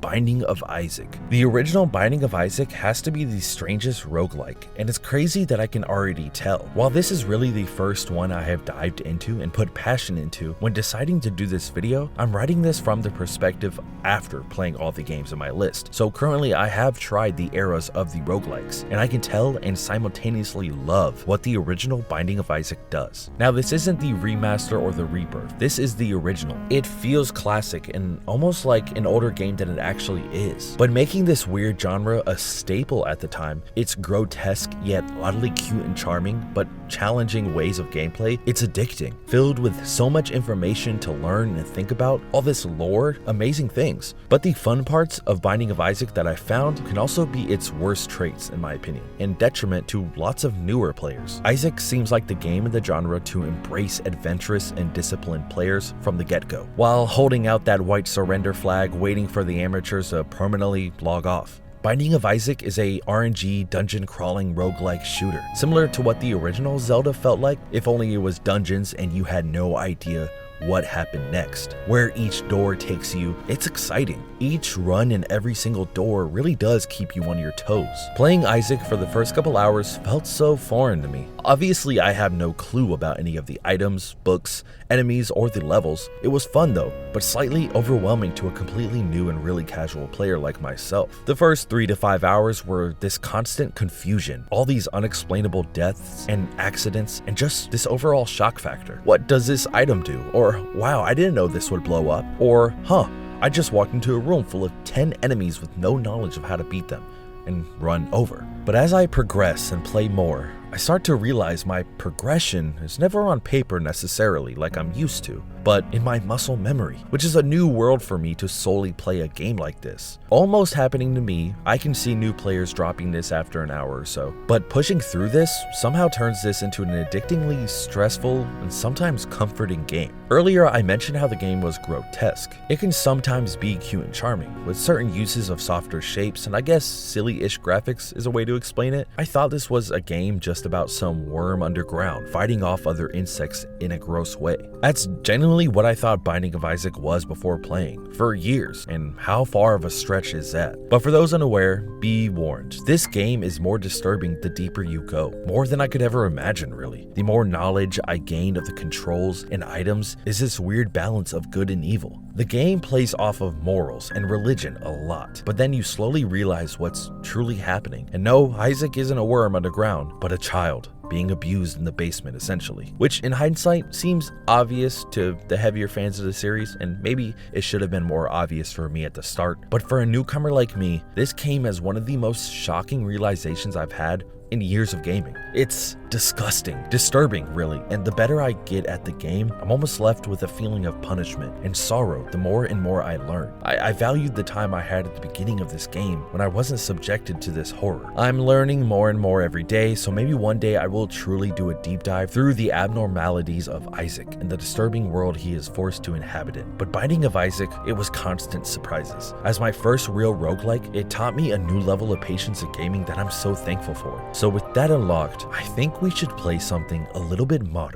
Binding of Isaac. The original Binding of Isaac has to be the strangest roguelike, and it's crazy that I can already tell. While this is really the first one I have dived into and put passion into, when deciding to do this video, I'm writing this from the perspective after playing all the games on my list. So currently I have tried the eras of the roguelikes, and I can tell and simultaneously love what the original Binding of Isaac does. Now this isn't the remaster or the rebirth, this is the original. It feels classic and almost like an older game than it actually is. But making this weird genre a staple at the time, it's grotesque yet oddly cute and charming, but challenging ways of gameplay, it's addicting. Filled with so much information to learn and think about, all this lore, amazing things. But the fun parts of Binding of Isaac that I found can also be its worst traits in my opinion, and detriment to lots of newer players. Isaac seems like the game in the genre to embrace adventurous and disciplined players from the get-go, while holding out that white surrender flag waiting for the amateurs to permanently log off. Binding of Isaac is a RNG dungeon crawling roguelike shooter, similar to what the original Zelda felt like, if only it was dungeons and you had no idea what happened next. Where each door takes you, it's exciting. Each run in every single door really does keep you on your toes. Playing Isaac for the first couple hours felt so foreign to me. Obviously, I have no clue about any of the items, books, enemies, or the levels. It was fun though, but slightly overwhelming to a completely new and really casual player like myself. The first 3 to 5 hours were this constant confusion, all these unexplainable deaths and accidents, and just this overall shock factor. What does this item do? Or, wow, I didn't know this would blow up. Or, huh, I just walked into a room full of 10 enemies with no knowledge of how to beat them and run over. But as I progress and play more, I start to realize my progression is never on paper necessarily like I'm used to, but in my muscle memory, which is a new world for me to solely play a game like this. Almost happening to me, I can see new players dropping this after an hour or so, but pushing through this somehow turns this into an addictingly stressful and sometimes comforting game. Earlier I mentioned how the game was grotesque. It can sometimes be cute and charming, with certain uses of softer shapes, and I guess silly-ish graphics is a way to explain it. I thought this was a game just about some worm underground fighting off other insects in a gross way. That's genuinely what I thought Binding of Isaac was before playing, for years, and how far of a stretch is that? But for those unaware, be warned, this game is more disturbing the deeper you go, more than I could ever imagine really. The more knowledge I gained of the controls and items is this weird balance of good and evil. The game plays off of morals and religion a lot, but then you slowly realize what's truly happening. And no, Isaac isn't a worm underground, but a child being abused in the basement essentially, which in hindsight seems obvious to the heavier fans of the series, and maybe it should have been more obvious for me at the start, but for a newcomer like me, this came as one of the most shocking realizations I've had in years of gaming. It's disgusting, disturbing really, and the better I get at the game, I'm almost left with a feeling of punishment and sorrow the more and more I learn. I valued the time I had at the beginning of this game when I wasn't subjected to this horror. I'm learning more and more every day, so maybe one day I will truly do a deep dive through the abnormalities of Isaac and the disturbing world he is forced to inhabit in. But Binding of Isaac, it was constant surprises. As my first real roguelike, it taught me a new level of patience in gaming that I'm so thankful for. So with that unlocked, I think we should play something a little bit modern.